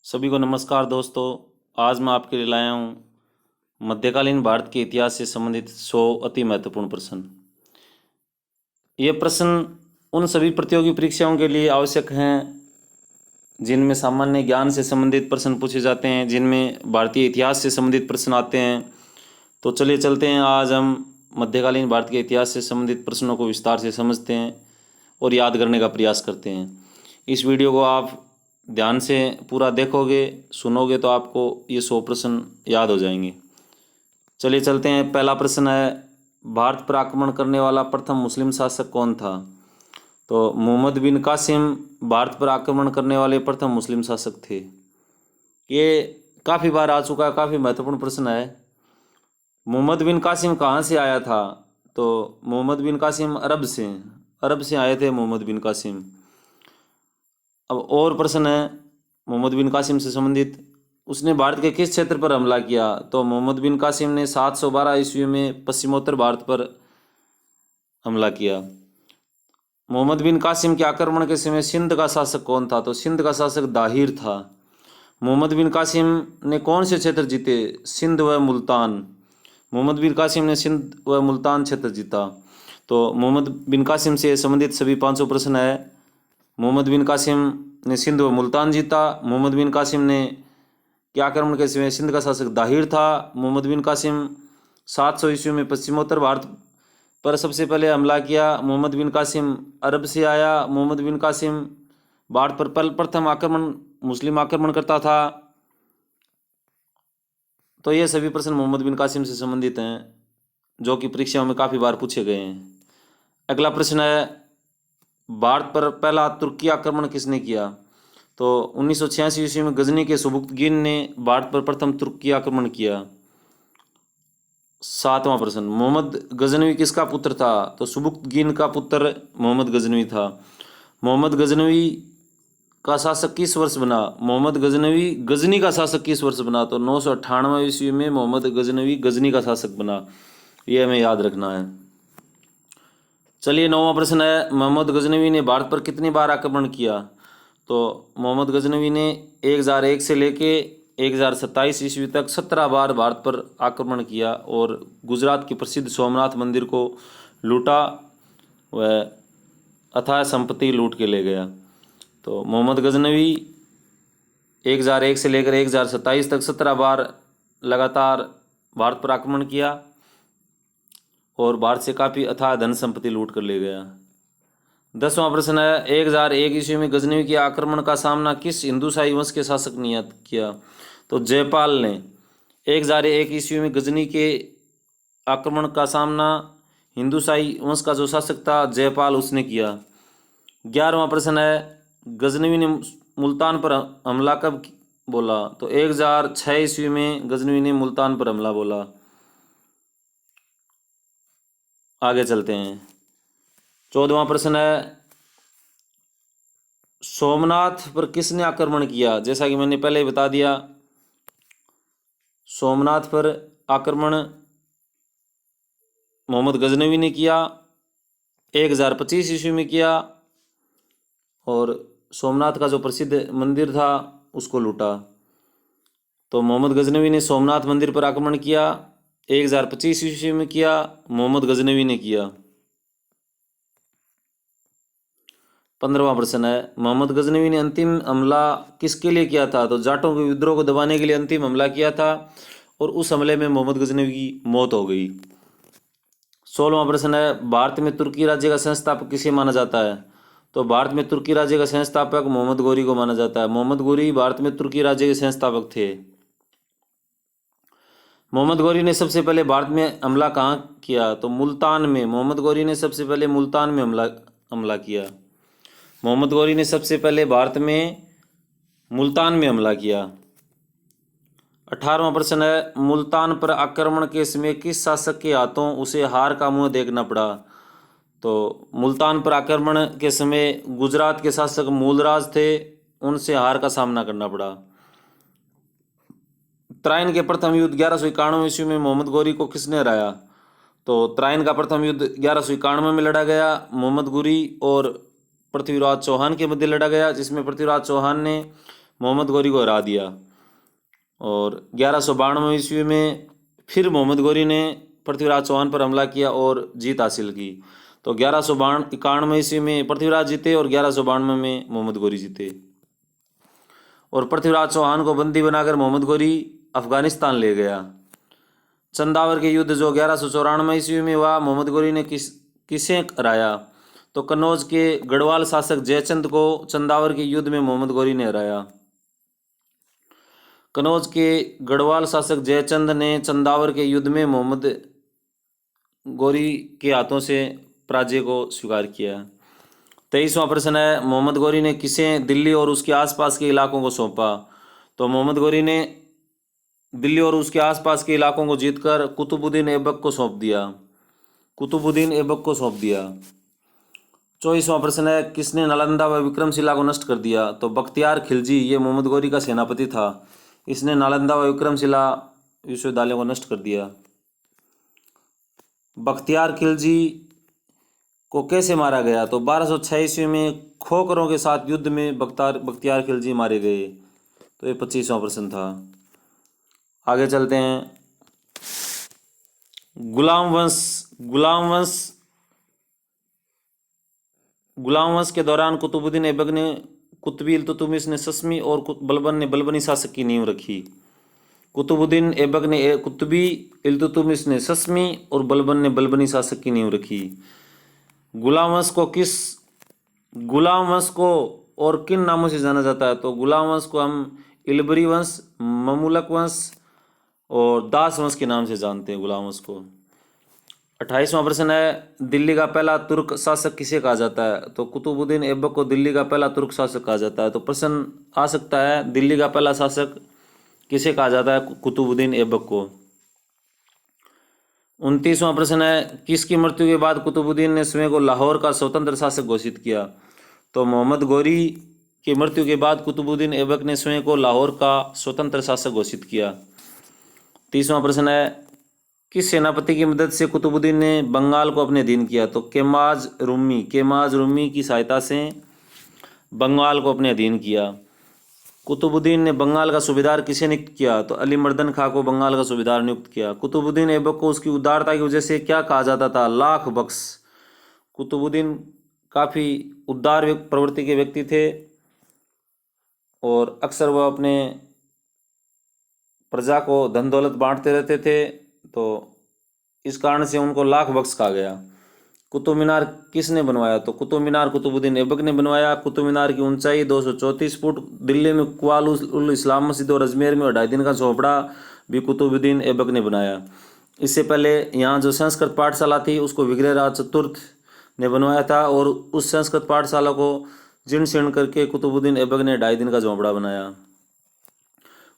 सभी को नमस्कार दोस्तों। आज मैं आपके लिए लाया हूँ मध्यकालीन भारत के इतिहास से संबंधित 100 अति महत्वपूर्ण प्रश्न। ये प्रश्न उन सभी प्रतियोगी परीक्षाओं के लिए आवश्यक हैं जिनमें सामान्य ज्ञान से संबंधित प्रश्न पूछे जाते हैं, जिनमें भारतीय इतिहास से संबंधित प्रश्न आते हैं। तो चलिए चलते हैं, आज हम मध्यकालीन भारत के इतिहास से संबंधित प्रश्नों को विस्तार से समझते हैं और याद करने का प्रयास करते हैं। इस वीडियो को आप ध्यान से पूरा देखोगे, सुनोगे तो आपको ये 100 प्रश्न याद हो जाएंगे। चलिए चलते हैं। पहला प्रश्न है, भारत पर आक्रमण करने वाला प्रथम मुस्लिम शासक कौन था? तो मोहम्मद बिन कासिम भारत पर आक्रमण करने वाले प्रथम मुस्लिम शासक थे। ये काफ़ी बार आ चुका है, काफ़ी महत्वपूर्ण प्रश्न है। मोहम्मद बिन कासिम कहाँ से आया था? तो मोहम्मद बिन कासिम अरब से आए थे मोहम्मद बिन कासिम। अब और प्रश्न है मोहम्मद बिन कासिम से संबंधित, उसने भारत के किस क्षेत्र पर हमला किया? तो मोहम्मद बिन कासिम ने 712 ईस्वी में पश्चिमोत्तर भारत पर हमला किया। मोहम्मद बिन कासिम के आक्रमण के समय सिंध का शासक कौन था? तो सिंध का शासक दाहिर था। मोहम्मद बिन कासिम ने कौन से क्षेत्र जीते? सिंध व मुल्तान। मोहम्मद बिन कासिम ने सिंध व मुल्तान क्षेत्र जीता। तो मोहम्मद बिन कासिम से संबंधित सभी 500 प्रश्न है। मोहम्मद बिन कासिम ने सिंध व मुल्तान जीता। मोहम्मद बिन कासिम ने के आक्रमण के समय सिंध का शासक दाहिर था। मोहम्मद बिन कासिम 700 ईस्वी में पश्चिमोत्तर भारत पर सबसे पहले हमला किया। मोहम्मद बिन कासिम अरब से आया। मोहम्मद बिन कासिम भारत पर प्रथम मुस्लिम आक्रमण करता था। तो ये सभी प्रश्न मोहम्मद बिन कासिम से संबंधित हैं, जो कि परीक्षाओं में काफ़ी बार पूछे गए हैं। अगला प्रश्न है, भारत पर पहला तुर्की आक्रमण किसने किया? तो 1986 ईस्वी में गजनी के सुबुक्तगीन ने भारत पर प्रथम तुर्की आक्रमण किया। 7वां प्रश्न, मोहम्मद गजनवी किसका पुत्र था? तो सुबुक्तगीन का पुत्र मोहम्मद गजनवी था। मोहम्मद गजनवी का शासक किस वर्ष बना? मोहम्मद गजनवी गजनी का शासक किस वर्ष बना? तो 998 ईस्वी में मोहम्मद गजनवी गजनी का शासक बना। यह हमें याद रखना है। चलिए 9वां प्रश्न है, मोहम्मद गजनवी ने भारत पर कितनी बार आक्रमण किया? तो मोहम्मद गजनवी ने 1001 से लेके 1027 ईस्वी तक 17 बार भारत पर आक्रमण किया और गुजरात के प्रसिद्ध सोमनाथ मंदिर को लूटा व अथाह संपत्ति लूट के ले गया। तो मोहम्मद गजनवी 1001 से लेकर 1027 तक 17 बार लगातार भारत पर आक्रमण किया और भारत से काफ़ी अथाह धन संपत्ति लूट कर ले गया। 10वां प्रश्न है, 1001 ईस्वी में गजनवी के आक्रमण का सामना किस हिंदूशाही वंश के शासक ने किया? तो जयपाल ने। 1001 ईस्वी में गजनी के आक्रमण का सामना हिंदूशाही वंश का जो शासक था जयपाल, उसने किया। 11वां प्रश्न है, गजनवी ने मुल्तान पर हमला कब बोला? तो 1006 ईस्वी में गजनवी ने मुल्तान पर हमला बोला। आगे चलते हैं। 14वां प्रश्न है, सोमनाथ पर किसने आक्रमण किया? जैसा कि मैंने पहले ही बता दिया, सोमनाथ पर आक्रमण मोहम्मद गजनवी ने किया, 1025 ईस्वी में किया और सोमनाथ का जो प्रसिद्ध मंदिर था उसको लूटा। तो मोहम्मद गजनवी ने सोमनाथ मंदिर पर आक्रमण किया, 1025 ईस्वी में किया, मोहम्मद गजनवी ने किया। 15वां प्रश्न है, मोहम्मद गजनवी ने अंतिम हमला किसके लिए किया था? तो जाटों के विद्रोह को दबाने के लिए अंतिम हमला किया था और उस हमले में मोहम्मद गजनवी की मौत हो गई। 16वां प्रश्न है, भारत में तुर्की राज्य का संस्थापक किसे माना जाता है? तो भारत में तुर्की राज्य का संस्थापक मोहम्मद गौरी को माना जाता है। मोहम्मद गौरी भारत में तुर्की राज्य के संस्थापक थे। मोहम्मद गौरी ने सबसे पहले भारत में हमला कहाँ किया? तो मुल्तान में। मोहम्मद गौरी ने सबसे पहले मुल्तान में हमला किया। मोहम्मद गौरी ने सबसे पहले भारत में मुल्तान में हमला किया। 18वां प्रश्न है, मुल्तान पर आक्रमण के समय किस शासक के हाथों उसे हार का मुंह देखना पड़ा? तो मुल्तान पर आक्रमण के समय गुजरात के शासक मूलराज थे, उनसे हार का सामना करना पड़ा। त्राइन के प्रथम युद्ध 1191 ईस्वी में मोहम्मद गौरी को किसने हराया? तो त्राइन का प्रथम युद्ध 1191 में लड़ा गया। मोहम्मद गौरी और पृथ्वीराज चौहान के मध्य लड़ा गया, जिसमें पृथ्वीराज चौहान ने मोहम्मद गौरी को हरा दिया। और 1192 ईस्वी में फिर मोहम्मद गौरी ने पृथ्वीराज चौहान पर हमला किया और जीत हासिल की। तो 1191 ईस्वी में पृथ्वीराज जीते और 1192 में मोहम्मद गौरी जीते। और पृथ्वीराज चौहान को बंदी बनाकर मोहम्मद गौरी अफगानिस्तान ले गया। चंदावर के युद्ध जो 1194 ईस्वी में हुआ, मोहम्मद गौरी ने किसे हराया? तो कन्नौज के गढ़वाल शासक जयचंद को चंदावर के युद्ध में मोहम्मद गौरी ने हराया। कन्नौज के गढ़वाल शासक जयचंद ने चंदावर के युद्ध में मोहम्मद गौरी के हाथों से पराजय को स्वीकार किया। 23वां प्रश्न है, मोहम्मद गौरी ने किसे दिल्ली और उसके आसपास के इलाकों को सौंपा? तो मोहम्मद गौरी ने दिल्ली और उसके आसपास के इलाकों को जीतकर कुतुबुद्दीन ऐबक को सौंप दिया। कुतुबुद्दीन ऐबक को सौंप दिया। 24वां प्रश्न है, किसने नालंदा व विक्रमशिला को नष्ट कर दिया? तो बख्तियार खिलजी, ये मोहम्मद गौरी का सेनापति था। इसने नालंदा व विक्रमशिला विश्वविद्यालयों को नष्ट कर दिया। बख्तियार खिलजी को कैसे मारा गया? तो 1206 ईस्वी में खोखरों के साथ युद्ध में बख्तियार खिलजी मारे गए। तो ये 25वां प्रश्न था। आगे चलते हैं। गुलाम वंश के दौरान कुतुबुद्दीन ऐबक ने कुतुबी इल्तुतमिश ने सस्मी और बलबन ने बलबनी शासक की नींव रखी। कुतुबुद्दीन ऐबक ने कुतुबी इल्तुतमिश ने सस्मी और बलबन ने बलबनी शासक की नींव रखी। गुलाम वंश को और किन नामों से जाना जाता है? तो गुलाम वंश को हम इलबरी वंश, ममुलक वंश और दास वंश के नाम से जानते हैं गुलाम वंश को। 28वां प्रश्न है, दिल्ली का पहला तुर्क शासक किसे कहा जाता है? तो कुतुबुद्दीन ऐबक को दिल्ली का पहला तुर्क शासक कहा जाता है। तो प्रश्न आ सकता है, दिल्ली का पहला शासक किसे कहा जाता है? कुतुबुद्दीन ऐबक को। 29वां प्रश्न है, किसकी मृत्यु के बाद कुतुबुद्दीन ने स्वयं को लाहौर का स्वतंत्र शासक घोषित किया? तो मोहम्मद गौरी की मृत्यु के बाद कुतुबुद्दीन ऐबक ने स्वयं को लाहौर का स्वतंत्र शासक घोषित किया। 30वां प्रश्न है, किस सेनापति की मदद से कुतुबुद्दीन ने बंगाल को अपने अधीन किया? तो केमाज रूमी की सहायता से बंगाल को अपने अधीन किया। कुतुबुद्दीन ने बंगाल का सूबेदार किसे नियुक्त किया? तो अली मर्दन खां को बंगाल का सूबेदार नियुक्त किया। कुतुबुद्दीन ऐबक को उसकी उदारता की वजह से क्या कहा जाता था? लाख बख्श। कुतुबुद्दीन काफ़ी उदार प्रवृत्ति के व्यक्ति थे और अक्सर वह अपने प्रजा को धन दौलत बांटते रहते थे, तो इस कारण से उनको लाख बख्श कहा गया। कुतुब मीनार किसने बनवाया? तो कुतुब मीनार कुतुबुद्दीन ऐबक ने बनवाया। कुतुब मीनार की ऊंचाई 234 फुट। दिल्ली में क्वाल उल इस्लाम मस्जिद और अजमेर में 2.5 दिन का झोपड़ा भी कुतुबुद्दीन ऐबक ने बनाया। इससे पहले यहाँ जो संस्कृत पाठशाला थी उसको विग्रहराज चतुर्थ ने बनवाया था और उस संस्कृत पाठशाला को जीर्ण शीर्ण करके कुतुबुद्दीन ऐबक ने 2.5 दिन का झोपड़ा बनाया।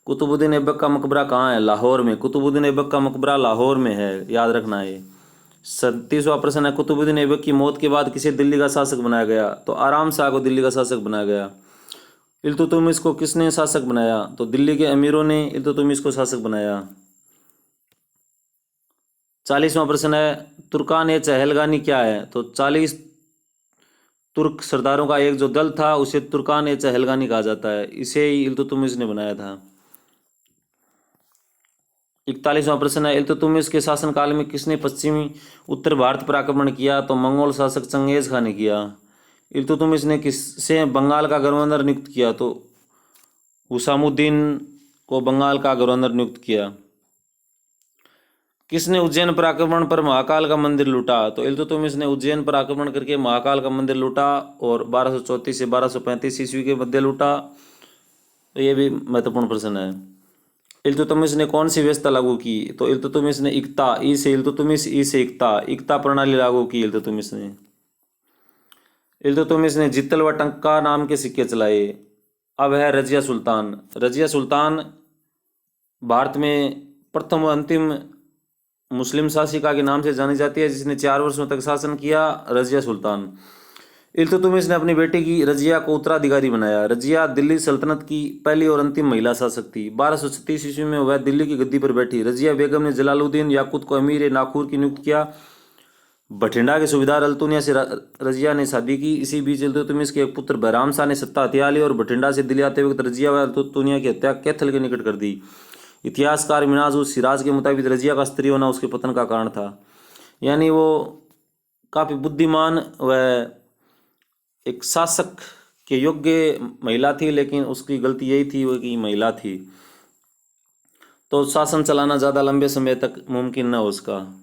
कुतुबुद्दीन ऐबक का मकबरा कहाँ है? लाहौर में। कुतुबुद्दीन ऐबक का मकबरा लाहौर में है, याद रखना है। 37वां प्रश्न है, कुतुबुद्दीन ऐबक की मौत के बाद किसे दिल्ली का शासक बनाया गया? तो आराम शाह को दिल्ली का शासक बनाया गया। इल्तुतमिश को किसने शासक बनाया? तो दिल्ली के अमीरों ने इल्तुतमिश को शासक बनाया। 40वां प्रश्न है, तुर्कान ए चहलगानी क्या है? तो 40 तुर्क सरदारों का एक जो दल था उसे तुर्कान ए चहलगानी कहा जाता है। इसे ही इल्तुतमिश ने बनाया था। 41वां प्रश्न है, इल्तुतमिश के शासनकाल में किसने पश्चिमी उत्तर भारत पर आक्रमण किया? तो मंगोल शासक चंगेज खान ने किया। इल्तुतमिश ने किससे बंगाल का गवर्नर नियुक्त किया? तो हुसामुद्दीन को बंगाल का गवर्नर नियुक्त किया। किसने उज्जैन पर आक्रमण पर महाकाल का मंदिर लूटा? तो इल्तुतमिश ने उज्जैन पर आक्रमण करके महाकाल का मंदिर लूटा और 1234 से 1235 ईस्वी के मध्य लूटा। तो ये भी महत्वपूर्ण प्रश्न है। इल्तुतमिश ने कौन सी व्यवस्था लागू की? तो इल्तुतमिश ने इक्ता, ई से इल्तुतमिश, ई से इक्ता प्रणाली लागू की इल्तुतमिश ने। इल्तुतमिश ने जित्तल व टंका नाम के सिक्के चलाए। अब है रजिया सुल्तान। रजिया सुल्तान भारत में प्रथम व अंतिम मुस्लिम शासिका के नाम से जानी जाती है, जिसने 4 वर्षों तक शासन किया, रजिया सुल्तान। इल्तुतमिश ने अपनी बेटी की रजिया को उत्तराधिकारी बनाया। रजिया दिल्ली सल्तनत की पहली और अंतिम महिला शासक थी। 1236 ईस्वी में वह दिल्ली की गद्दी पर बैठी। रजिया बेगम ने जलालुद्दीन याकुत को अमीर नाखूर की नियुक्त किया। बठिंडा के सूबेदार अल्तुनिया से रजिया ने शादी की। इसी बीच इल्तुतमिश के एक पुत्र बहराम शाह ने सत्ता हथिया ली और बठिंडा से दिल्ली आते वक्त रजिया व अल्तुनिया की हत्या कैथल के निकट कर दी। इतिहासकार मिनाज उस सिराज के मुताबिक रजिया का स्त्री होना उसके पतन का कारण था। यानी वो काफ़ी बुद्धिमान व एक शासक के योग्य महिला थी, लेकिन उसकी गलती यही थी वो कि महिला थी, तो शासन चलाना ज़्यादा लंबे समय तक मुमकिन न हो उसका।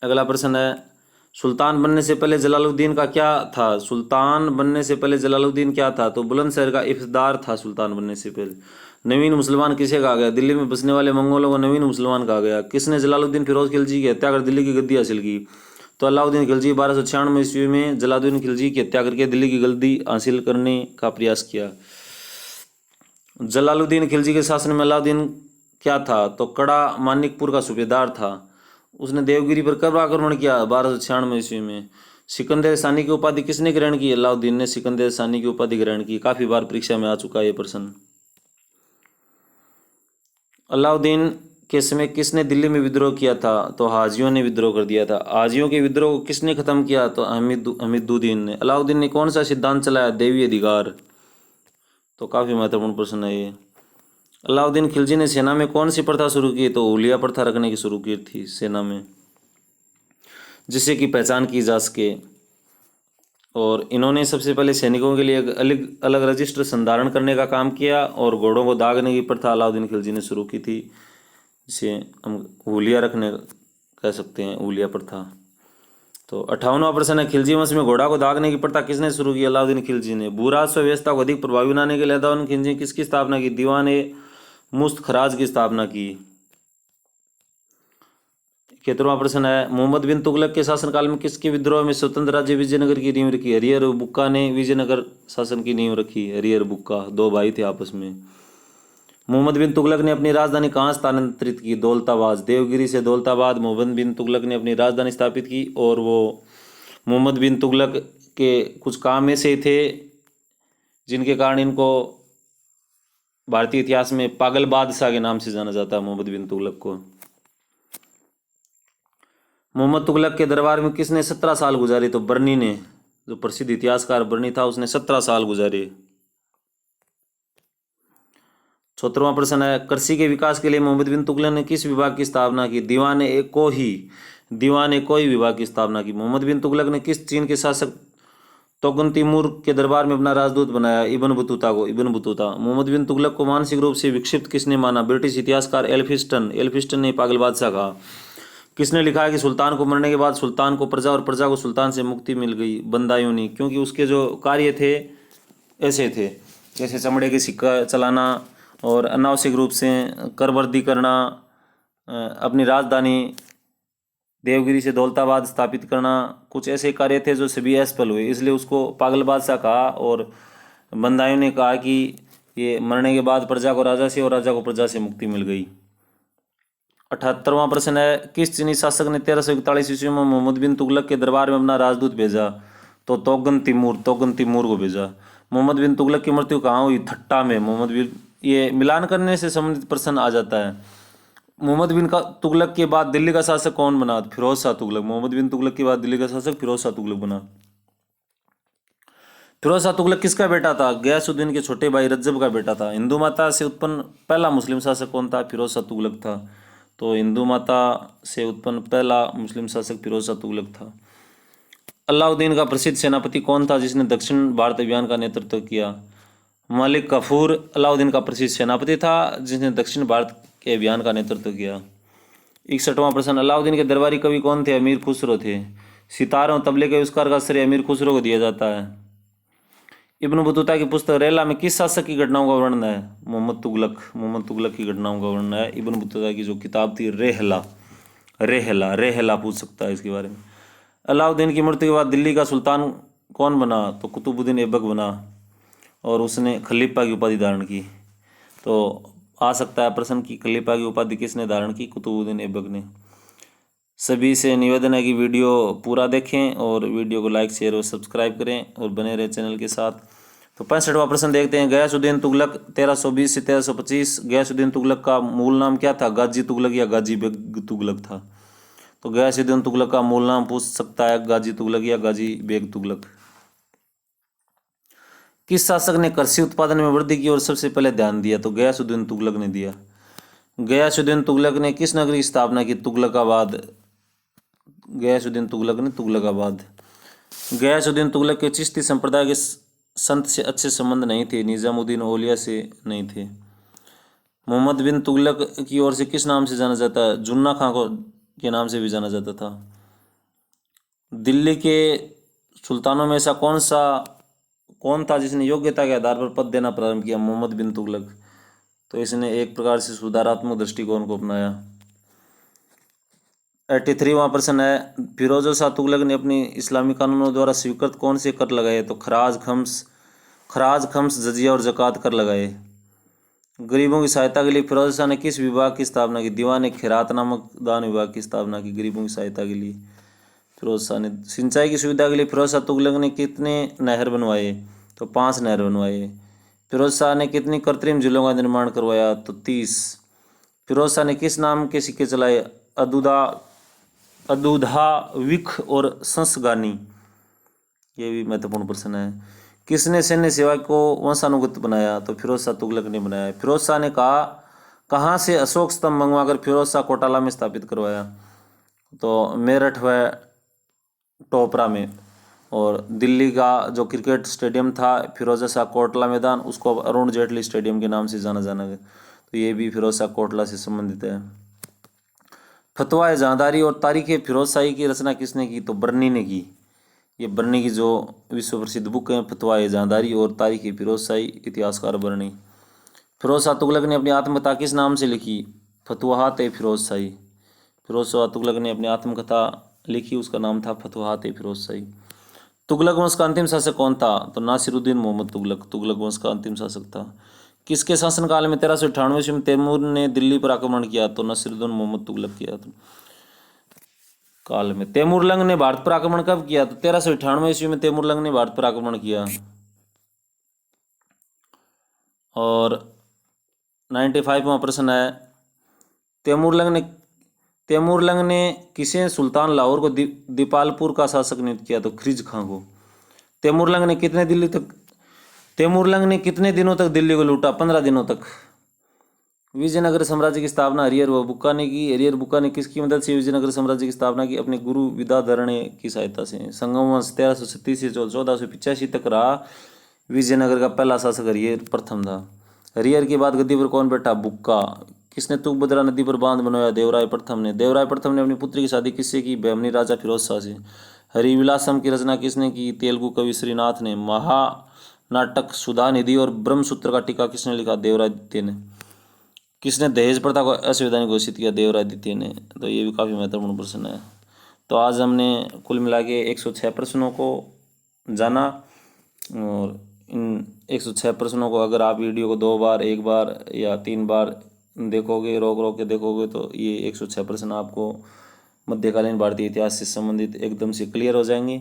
अगला प्रश्न है, सुल्तान बनने से पहले जलालुद्दीन का क्या था? सुल्तान बनने से पहले जलालुद्दीन क्या था? तो बुलंदशहर का इफ्तार था सुल्तान बनने से पहले। नवीन मुसलमान किसे कहा गया? दिल्ली में बसने वाले मंगोलों को नवीन मुसलमान कहा गया। किसने जलालुद्दीन फिरोज खिलजी की हत्या कर दिल्ली की गद्दी हासिल की? तो अलाउद्दीन खिलजी 1296 ईस्वी में जलालुद्दीन खिलजी की हत्या करके दिल्ली की गद्दी हासिल करने का प्रयास किया। जलालुद्दीन खिलजी के शासन में अलाउद्दीन क्या था? तो कड़ा मानिकपुर का सूबेदार था। उसने देवगिरी पर कब आक्रमण किया? 1296 ईस्वी में। सिकंदर सानी की उपाधि किसने ग्रहण की? अलाउद्दीन ने सिकंदर सानी की उपाधि ग्रहण की। काफी बार परीक्षा में आ चुका है ये प्रश्न। अलाउद्दीन के समय किसने दिल्ली में विद्रोह किया था? तो हाजियों ने विद्रोह कर दिया था। हाजियों के विद्रोह को किसने खत्म किया? तो हमीदुद्दीन ने। अलाउद्दीन ने कौन सा सिद्धांत चलाया? देवी अधिकार। तो काफी महत्वपूर्ण प्रश्न है ये। अलाउद्दीन खिलजी ने सेना में कौन सी प्रथा शुरू की? तो हुलिया प्रथा रखने की शुरू की थी सेना में, जिससे कि पहचान की जा सके। और इन्होंने सबसे पहले सैनिकों के लिए अलग अलग रजिस्टर संधारण करने का काम किया और घोड़ों को दागने की प्रथा अलाउद्दीन खिलजी ने शुरू की थी, जिसे हम हुलिया रखने कह सकते हैं, हुलिया प्रथा। तो 58वां प्रश्न है, खिलजी वंश में घोड़ा को दागने की प्रथा किसने शुरू की? अलाउद्दीन खिलजी ने। भूराजस्व व्यवस्था को अधिक प्रभावी बनाने के लिए अलाउद्दीन खिलजी ने किसकी स्थापना की? दीवान ए मुस्त खराज की स्थापना की। 71वां प्रश्न है, मोहम्मद बिन तुगलक के शासनकाल में किसके विद्रोह में स्वतंत्र राज्य विजयनगर की नींव रखी? हरिहर बुक्का ने विजयनगर शासन की नींव रखी। हरिहर बुक्का दो भाई थे आपस में। मोहम्मद बिन तुगलक ने अपनी राजधानी कहाँ स्थानांतरित की? दौलताबाद। देवगिरी से दौलताबाद मोहम्मद बिन तुगलक ने अपनी राजधानी स्थापित की। और वो मोहम्मद बिन तुगलक के कुछ काम ऐसे थे जिनके कारण इनको भारतीय इतिहास में पागल बादशाह के नाम से जाना जाता है, मोहम्मद बिन तुगलक को। मोहम्मद तुगलक के दरबार में किसने 17 साल गुजारे? तो बर्नी ने, जो प्रसिद्ध इतिहासकार बर्नी था, उसने 17 साल गुजारे। 74वां प्रश्न है, कृषि के विकास के लिए मोहम्मद बिन तुगलक ने किस विभाग की स्थापना की? दीवान ए कोई विभाग की स्थापना की। मोहम्मद बिन तुगलक ने किस चीन के शासक तोगन तिमूर के दरबार में अपना राजदूत बनाया? Ibn Battuta. मोहम्मद बिन तुगलक को मानसिक रूप से विक्षिप्त किसने माना? ब्रिटिश इतिहासकार एल्फिस्टन ने पागल बादशाह कहा। किसने लिखा है कि सुल्तान को मरने के बाद सुल्तान को प्रजा और प्रजा को सुल्तान से मुक्ति मिल गई? बंदायूनी। क्योंकि उसके जो कार्य थे ऐसे थे, जैसे चमड़े के सिक्का चलाना और अनावश्यक रूप से करवर्दी करना, अपनी राजधानी देवगिरी से दौलताबाद स्थापित करना, कुछ ऐसे कार्य थे जो सभी असफल हुए, इसलिए उसको पागल बादशाह कहा। और बंदायूं ने कहा कि ये मरने के बाद प्रजा को राजा से और राजा को प्रजा से मुक्ति मिल गई। 78वां प्रश्न है, किस चीनी शासक ने 1341 ईस्वी में मोहम्मद बिन तुगलक के दरबार में अपना राजदूत भेजा? तो तोगन तिमूर को भेजा। मोहम्मद बिन तुगलक की मृत्यु कहाँ हुई? थट्टा में। ये मिलान करने से संबंधित प्रश्न आ जाता है। मोहम्मद बिन तुगलक के बाद दिल्ली का शासक कौन बना? फिरोज शाह तुगलक। मोहम्मद बिन तुगलक के बाद दिल्ली का शासक फिरोज शाह तुगलक बना। फिरोज शाह तुगलक किसका बेटा था? गयासुद्दीन के छोटे भाई रज्जब का बेटा था। हिंदू माता से उत्पन्न पहला मुस्लिम शासक कौन था? फिरोज शाह तुगलक था। तो हिंदू माता से उत्पन्न पहला मुस्लिम शासक फिरोज शाह तुगलक था। अलाउद्दीन का प्रसिद्ध सेनापति कौन था जिसने दक्षिण भारत अभियान का नेतृत्व किया? मलिक काफूर अलाउद्दीन का प्रसिद्ध सेनापति था जिसने दक्षिण भारत के अभियान का नेतृत्व किया। 61वां प्रश्न, अलाउद्दीन के दरबारी कवि कौन थे? अमीर खुसरो थे। सितार और तबले के आविष्कार का श्रेय अमीर खुसरो को दिया जाता है। इब्न बतूता की पुस्तक रेहला में किस शासक की घटनाओं का वर्णन है? मोहम्मद तुगलक की घटनाओं का वर्णन है। इब्न बतूता की जो किताब थी रेहला पूछ सकता है इसके बारे में। अलाउद्दीन की मृत्यु के बाद दिल्ली का सुल्तान कौन बना? तो कुतुबुद्दीन ऐबक बना और उसने खलीफा की उपाधि धारण की। तो आ सकता है प्रश्न कि खलीफा की उपाधि किसने धारण की? कुतुबुद्दीन ऐबक ने। सभी से निवेदन है कि वीडियो पूरा देखें और वीडियो को लाइक शेयर और सब्सक्राइब करें और बने रहे चैनल के साथ। तो 65वां प्रश्न देखते हैं, गयासुद्दीन तुगलक 1320 से 1325। गयासुद्दीन तुगलक का मूल नाम क्या था? गाजी तुगलक या गाजी बेग तुगलक था? तो गयासुद्दीन तुगलक का मूल नाम पूछ सकता है गाजी तुगलक या गाजी बेग तुगलक। किस शासक ने कृषि उत्पादन में वृद्धि की ओर सबसे पहले ध्यान दिया? तो गयासुद्दीन तुगलक ने दिया। गयासुद्दीन तुगलक ने किस नगरी की स्थापना की? तुगलकाबाद। गयासुद्दीन तुगलक ने तुगलकाबाद। गयासुद्दीन तुगलक के चिश्ती संप्रदाय के संत से अच्छे संबंध नहीं थे, निजामुद्दीन औलिया से नहीं थे। मोहम्मद बिन तुगलक की ओर से किस नाम से जाना जाता है? जुन्ना खां को के नाम से भी जाना जाता था। दिल्ली के सुल्तानों में ऐसा कौन था जिसने योग्यता के आधार पर पद देना प्रारंभ किया? मोहम्मद बिन तुगलक। तो इसने एक प्रकार से सुधारात्मक दृष्टिकोण को अपनाया। 83वां प्रश्न है, फिरोज शाह तुगलक ने अपनी इस्लामी कानूनों द्वारा स्वीकृत कौन से कर लगाए? तो खराज, खम्स, जजिया और ज़कात कर लगाए। गरीबों की सहायता के लिए फिरोज शाह ने किस विभाग की स्थापना की? दीवान खैरात नामक दान विभाग की स्थापना की गरीबों की सहायता के लिए फिरोज शाह ने। सिंचाई की सुविधा के लिए फिरोज शाह तुगलक ने कितने नहर बनवाए? तो 5 नहर बनवाए। फिरोज शाह ने कितनी कृत्रिम झीलों का निर्माण करवाया? तो 30। फिरोज शाह ने किस नाम के सिक्के चलाए? अदुधा, विख और संसगानी। ये भी महत्वपूर्ण प्रश्न है। किसने सैन्य सेवा को वंशानुगत बनाया? तो फिरोज शाह तुगलक ने बनाया। फिरोज शाह ने कहाँ से अशोक स्तंभ मंगवाकर फिरोज शाह कोटाला में स्थापित करवाया? तो मेरठ व टोपरा में। और दिल्ली का जो क्रिकेट स्टेडियम था फिरोज शाह कोटला मैदान, उसको अब अरुण जेटली स्टेडियम के नाम से जाना है। तो ये भी फिरोज शाह कोटला से संबंधित है। फतवा जहांदारी और तारीख फिरोज शाही की रचना किसने की? तो बर्नी ने की। ये बर्नी की जो विश्व प्रसिद्ध बुक है फतवा जहांदारी और तारीख फिरोज शाही, इतिहासकार बर्नी। फिरोज शाह तुगलक ने अपनी आत्मकथा किस नाम से लिखी? फतवाहात फिरोज शाही। फिरोज शाह तुगलक ने अपनी आत्मकथा लिखी, उसका नाम था फतवाहात फिरोज शाही। तुगलक वंश का अंतिम शासक कौन था? तो नासिरुद्दीन मोहम्मद तुगलक तुगलक वंश का अंतिम शासक था। किसके शासनकाल में 1398 ईस्वी में तैमूर ने दिल्ली पर आक्रमण किया? तो नासिरुद्दीन मोहम्मद तुगलक किया था काल में। तैमूरलंग ने भारत पर आक्रमण कब किया? तो 1398 ईस्वी में तैमूरलंग ने भारत पर आक्रमण किया। और 95वां प्रश्न है, तैमूरलंग ने किसे सुल्तान लाहौर को दीपालपुर का शासक नियुक्त किया? तो खिज खां को। तैमूरलंग ने कितने दिनों तक दिल्ली को लूटा? 15 दिनों तक। विजयनगर साम्राज्य की स्थापना हरिहर व बुक्का ने की। हरिहर बुक्का ने किसकी मदद से विजयनगर साम्राज्य की स्थापना की? अपने गुरु विद्याधरण्य की सहायता से। संगम वंश 1336 से 1485 तक रहा। विजयनगर का पहला शासक हरिहर प्रथम था। हरिहर के बाद गद्दी पर कौन बैठा? बुक्का। किसने तुंगभद्रा नदी पर बांध बनवाया? देवराय प्रथम ने। देवराय प्रथम ने अपनी पुत्री की शादी किससे की? बहमनी राजा फिरोज शाह से। हरिविलासम की रचना किसने की? तेलुगु कवि श्रीनाथ ने। महानाटक सुधा निधि और ब्रह्मसूत्र का टीका किसने लिखा? देवराय ने। किसने दहेज प्रथा को असंवैधानिक घोषित किया? देवराय द्वितीय ने। तो ये भी काफ़ी महत्वपूर्ण प्रश्न है। तो आज हमने कुल मिला के 106 प्रश्नों को जाना। और इन 106 प्रश्नों को अगर आप वीडियो को 2 बार, 1 बार या 3 बार देखोगे, रोक के देखोगे, तो ये 106 प्रश्न आपको मध्यकालीन भारतीय इतिहास से संबंधित एकदम से क्लियर हो जाएंगे।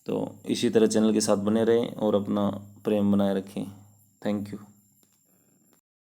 तो इसी तरह चैनल के साथ बने रहें और अपना प्रेम बनाए रखें। Thank you.